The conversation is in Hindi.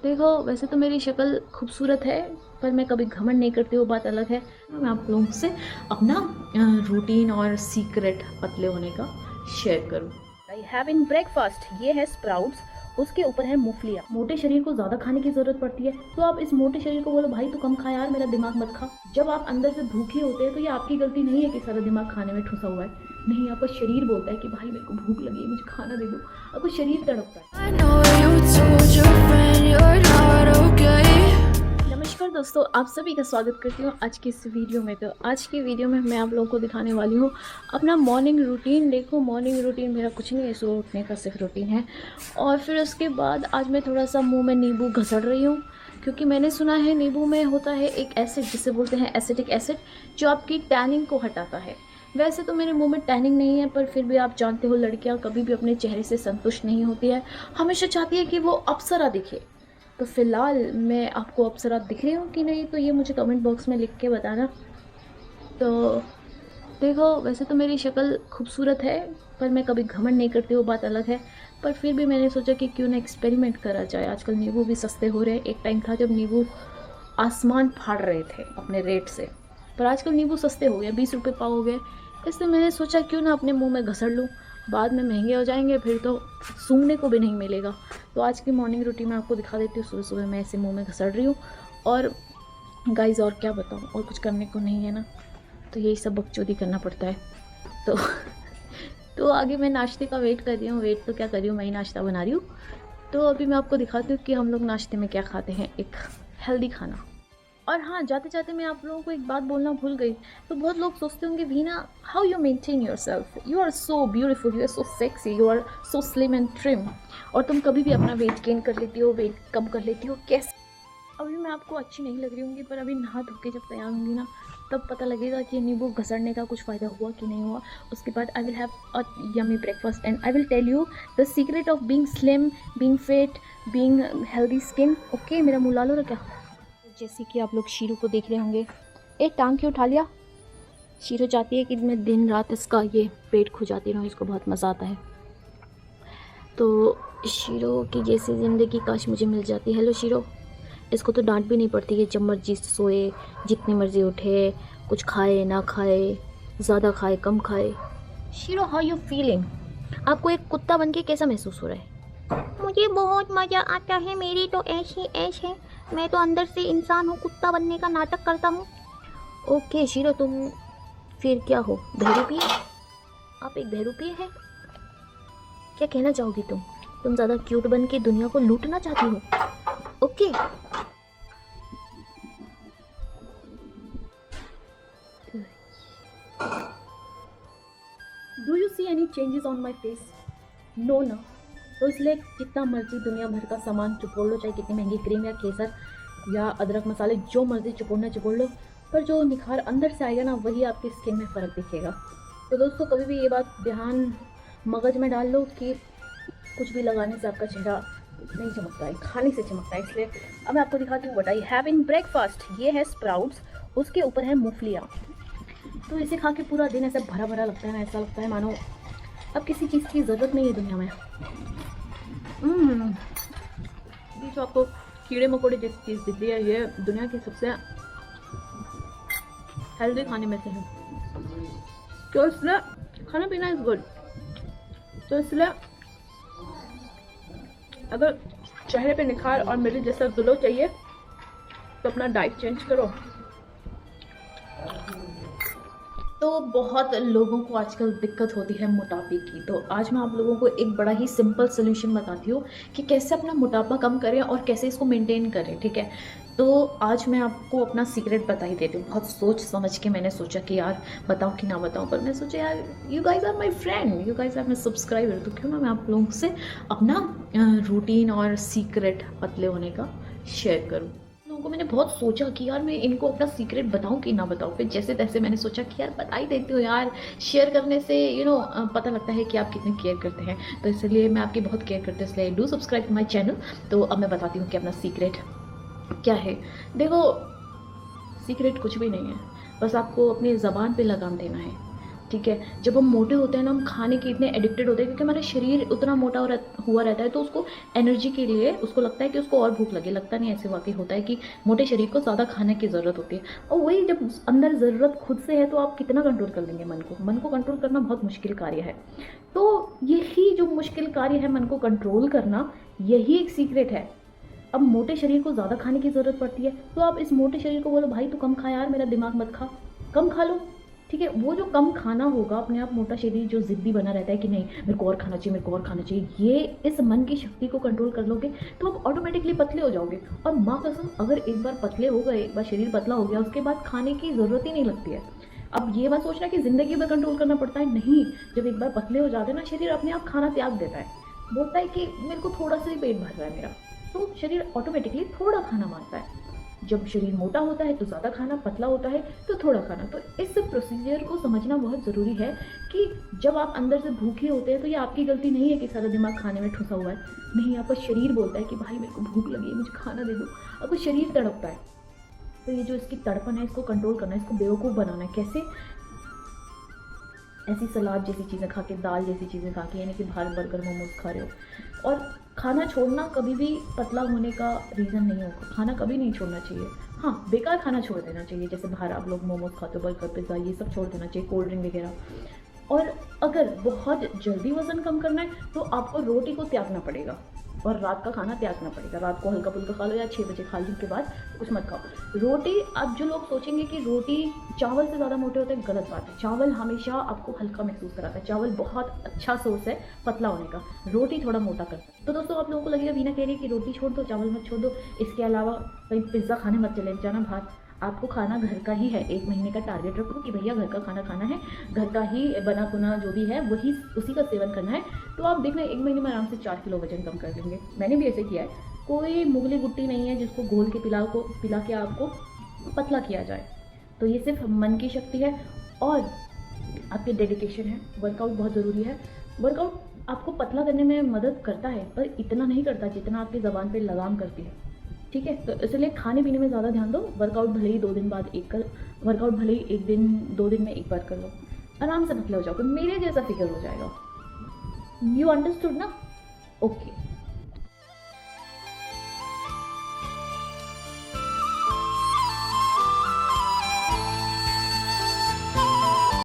देखो, वैसे तो मेरी शक्ल खूबसूरत है, पर मैं कभी घमंड नहीं करती, वो बात अलग है। मैं आप लोगों से अपना रूटीन और सीक्रेट पतले होने का शेयर करूँ। आई हैव इन ब्रेकफास्ट, ये है स्प्राउट्स, उसके ऊपर है मूंगफलियाँ। मोटे शरीर को ज़्यादा खाने की ज़रूरत पड़ती है, तो आप इस मोटे शरीर को बोलो भाई तू कम खा यार, मेरा दिमाग मत खा। जब आप अंदर से भूखे होते हैं तो ये आपकी गलती नहीं है कि सारा दिमाग खाने में ठुसा हुआ है। नहीं, आपका शरीर बोलता है कि भाई मेरे को भूख लगी है, मुझे खाना दे दो। आपका शरीर तड़पता है। I know you told your friend you're not okay. नमस्कार दोस्तों, आप सभी का स्वागत करती हूँ आज की इस वीडियो में। तो आज की वीडियो में मैं आप लोगों को दिखाने वाली हूँ अपना मॉर्निंग रूटीन। देखो, मॉर्निंग रूटीन मेरा कुछ नहीं है, सुबह उठने का सिर्फ रूटीन है। और फिर उसके बाद आज मैं थोड़ा सा मुंह में नींबू घसड़ रही हूँ, क्योंकि मैंने सुना है नींबू में होता है एक एसिड जिसे बोलते हैं एसिटिक एसिड, जो आपकी टैनिंग को हटाता है। वैसे तो मेरे मुंह में टैनिंग नहीं है, पर फिर भी आप जानते हो लड़कियां कभी भी अपने चेहरे से संतुष्ट नहीं होती है, हमेशा चाहती है कि वो अप्सरा दिखे। तो फ़िलहाल मैं आपको अप्सरा दिख रही हूँ कि नहीं, तो ये मुझे कमेंट बॉक्स में लिख के बताना। तो देखो, वैसे तो मेरी शक्ल खूबसूरत है, पर मैं कभी घमंड नहीं करती, वो बात अलग है। पर फिर भी मैंने सोचा कि क्यों ना एक्सपेरिमेंट करा जाए। आजकल नींबू भी सस्ते हो रहे हैं। एक टाइम था जब नींबू आसमान फाड़ रहे थे अपने रेट से, पर आजकल नींबू सस्ते हो गए, 20 रुपये पाव हो गए। इसलिए मैंने सोचा क्यों ना अपने मुंह में घसड़ लूँ, बाद में महंगे हो जाएंगे फिर तो सूंघने को भी नहीं मिलेगा। तो आज की मॉर्निंग रूटीन मैं आपको दिखा देती हूँ। सुबह सुबह मैं ऐसे मुंह में घसड़ रही हूँ। और गाइस, और क्या बताऊँ, और कुछ करने को नहीं है ना, तो यही सब बकचोदी करना पड़ता है। तो तो आगे मैं नाश्ते का वेट कर रही हूँ। वेट तो क्या कर रही हूँ, मैं ही नाश्ता बना रही हूँ। तो अभी मैं आपको दिखाती हूँ कि हम लोग नाश्ते में क्या खाते हैं, एक हेल्दी खाना। और हाँ, जाते जाते मैं आप लोगों को एक बात बोलना भूल गई। तो बहुत लोग सोचते होंगे Veena, how you maintain yourself, you are so beautiful, you are so sexy, you are so slim and trim, और तुम कभी भी अपना वेट गेन कर लेती हो, वेट कम कर लेती हो, कैसे? अभी मैं आपको अच्छी नहीं लग रही होंगी, पर अभी नहा धो के जब तैयार होंगी ना, तब पता लगेगा कि नींबू घसड़ने का कुछ फ़ायदा हुआ कि नहीं हुआ। उसके बाद I will have a yummy breakfast and I will tell you the secret of being slim, being fit, being healthy skin. Okay, मेरा मुँह लाल हो रहा क्या? जैसे कि आप लोग शीरू को देख रहे होंगे, एक टांग क्यों उठा लिया? शीरू चाहती है कि मैं दिन रात इसका ये पेट खुजाती रहूँ, इसको बहुत मज़ा आता है। तो शीरो की जैसी ज़िंदगी काश मुझे मिल जाती। हेलो शीरो, इसको तो डांट भी नहीं पड़ती है, जब मर्जी सोए, जितनी मर्जी उठे, कुछ खाए ना खाए, ज़्यादा खाए कम खाए। Shero, how you feeling? आपको एक कुत्ता बन के कैसा महसूस हो रहा है? मुझे बहुत मज़ा आता है, मेरी तो ऐसी ऐश है, मैं तो अंदर से इंसान हूँ, कुत्ता बनने का नाटक करता हूँ। ओके शीरो, तुम फिर क्या हो, बहरूपिया? आप एक बहरूपिया है? क्या कहना चाहोगी तुम ज़्यादा क्यूट बन के दुनिया को लूटना चाहती हो? Okay. Do you see any changes on my face? No ना। तो इसलिए जितना मर्जी दुनिया भर का सामान चुपोड़ लो, चाहे कितनी महंगी क्रीम या केसर या अदरक मसाले जो मर्जी चुपोड़ना चुपोड़ लो, पर जो निखार अंदर से आएगा ना, वही आपकी स्किन में फ़र्क दिखेगा। तो दोस्तों, कभी भी ये बात ध्यान मगज में डाल लो कि कुछ भी लगाने से आपका चेहरा नहीं चमकता है, खाने से चमकता है। इसलिए अब मैं आपको दिखाती हूँ what I have in breakfast. ये है स्प्राउट्स, उसके ऊपर है मूंगफलियाँ। तो इसे खा के पूरा दिन ऐसा भरा भरा लगता है ना, ऐसा लगता है मानो अब किसी चीज़ की ज़रूरत नहीं है दुनिया में। ये जो आपको कीड़े मकोड़े जैसी चीज़ दिख रही है, ये दुनिया की सबसे हेल्दी खाने में से है। तो इसलिए खाना पीना इज़ गुड। तो इसलिए अगर चेहरे पे निखार और मेरे जैसा ग्लो चाहिए तो अपना डाइट चेंज करो। तो बहुत लोगों को आजकल दिक्कत होती है मोटापे की, तो आज मैं आप लोगों को एक बड़ा ही सिंपल सोल्यूशन बताती हूँ कि कैसे अपना मोटापा कम करें और कैसे इसको मेंटेन करें, ठीक है? तो आज मैं आपको अपना सीक्रेट बता ही देती हूँ। बहुत सोच समझ के मैंने सोचा कि यार बताऊँ कि ना बताऊँ, पर मैं सोचा यार you guys are my friend, you guys are my subscriber, तो क्यों ना मैं आप लोगों से अपना रूटीन और सीक्रेट पतले होने का शेयर करूँ। लोगों को मैंने बहुत सोचा कि यार मैं इनको अपना सीक्रेट बताऊं कि ना बताऊं, फिर जैसे तैसे मैंने सोचा कि यार बता ही देती हूँ यार, शेयर करने से पता लगता है कि आप कितने केयर करते हैं। तो इसलिए मैं आपकी बहुत केयर करती हूँ, इसलिए डू सब्सक्राइब माई चैनल। तो अब मैं बताती हूँ कि अपना सीक्रेट क्या है। देखो, सीक्रेट कुछ भी नहीं है, बस आपको अपनी ज़बान पे लगाम देना है। ठीक है, जब हम मोटे होते हैं ना, हम खाने के इतने एडिक्टेड होते हैं क्योंकि हमारा शरीर उतना मोटा हुआ रहता है, तो उसको एनर्जी के लिए उसको लगता है कि उसको और भूख लगे। लगता नहीं, ऐसे वाकई होता है कि मोटे शरीर को ज़्यादा खाने की ज़रूरत होती है। और वही जब अंदर ज़रूरत खुद से है तो आप कितना कंट्रोल कर लेंगे मन को? मन को कंट्रोल करना बहुत मुश्किल कार्य है। तो यही जो मुश्किल कार्य है मन को कंट्रोल करना, यही एक सीक्रेट है। अब मोटे शरीर को ज़्यादा खाने की ज़रूरत पड़ती है, तो आप इस मोटे शरीर को बोलो भाई तू कम खा यार, मेरा दिमाग मत खा, कम खा लो। ठीक है, वो जो कम खाना होगा, अपने आप मोटा शरीर जो ज़िद्दी बना रहता है कि नहीं मेरे को और खाना चाहिए, मेरे को और खाना चाहिए, ये इस मन की शक्ति को कंट्रोल कर लोगे तो आप ऑटोमेटिकली पतले हो जाओगे। और माँ कसम, अगर एक बार पतले हो गए, एक बार शरीर पतला हो गया, उसके बाद खाने की ज़रूरत ही नहीं लगती है। अब ये बात सोचना कि ज़िंदगी भर कंट्रोल करना पड़ता है, नहीं। जब एक बार पतले हो जाते हैं ना, शरीर अपने आप खाना त्याग देता है, बोलता है कि मेरे को थोड़ा सा ही पेट भर रहा है मेरा, तो शरीर ऑटोमेटिकली थोड़ा खाना मांगता है। जब शरीर मोटा होता है तो ज़्यादा खाना, पतला होता है तो थोड़ा खाना। तो इस प्रोसीजर को समझना बहुत ज़रूरी है कि जब आप अंदर से भूखे होते हैं तो ये आपकी गलती नहीं है कि सारा दिमाग खाने में ठुसा हुआ है, नहीं, आपका शरीर बोलता है कि भाई मेरे को भूख लगी है, मुझे खाना दे दो। आपका शरीर तड़पता है। तो ये जो इसकी तड़पन है, इसको कंट्रोल करना है, इसको बेवकूफ़ बनाना है। कैसे? ऐसी सलाद जैसी चीज़ें खा के, दाल जैसी चीज़ें खा के, यानी कि बाहर बर्गर मोमोज खा रहे हो। और खाना छोड़ना कभी भी पतला होने का रीज़न नहीं होगा। खाना कभी नहीं छोड़ना चाहिए। हाँ, बेकार खाना छोड़ देना चाहिए, जैसे बाहर आप लोग मोमोज खाते हो, बर्गर, पिज़्ज़ा, ये सब छोड़ देना चाहिए, कोल्ड ड्रिंक वगैरह। और अगर बहुत जल्दी वज़न कम करना है तो आपको रोटी को त्यागना पड़ेगा और रात का खाना त्यागना पड़ेगा। रात को हल्का फुल्का खा लो या 6 बजे खाने के बाद कुछ मत खाओ। रोटी, अब जो लोग सोचेंगे कि रोटी चावल से ज़्यादा मोटे होते हैं, गलत बात है। चावल हमेशा आपको हल्का महसूस कराता है। चावल बहुत अच्छा सोर्स है पतला होने का, रोटी थोड़ा मोटा करता है। तो दोस्तों, आप लोगों को लगेगा वीना कह रही है कि रोटी छोड़ दो, चावल मत छोड़ दो, इसके अलावा कहीं पिज़्ज़ा खाने मत चले जाना बाहर। आपको खाना घर का ही है। 1 महीने का टारगेट रखो कि भैया घर का खाना खाना है, घर का ही बना कुना जो भी है वही, उसी का सेवन करना है। तो आप देखना 1 महीने में आराम से 4 किलो वजन कम कर देंगे। मैंने भी ऐसे किया है। कोई मुगली गुट्टी नहीं है जिसको घोल के पिला के आपको पतला किया जाए। तो ये सिर्फ मन की शक्ति है और आपकी डेडिकेशन है। वर्कआउट बहुत ज़रूरी है। वर्कआउट आपको पतला करने में मदद करता है, पर इतना नहीं करता जितना आपकी ज़बान पे लगाम करती है। ठीक है, तो इसलिए खाने पीने में ज़्यादा ध्यान दो। वर्कआउट भले ही 2 दिन बाद एक कर, वर्कआउट भले ही 1 दिन 2 दिन में एक बार कर लो, आराम से पतले हो जाओगे, मेरे जैसा फिगर हो जाएगा। यू अंडरस्टूड ना? ओके।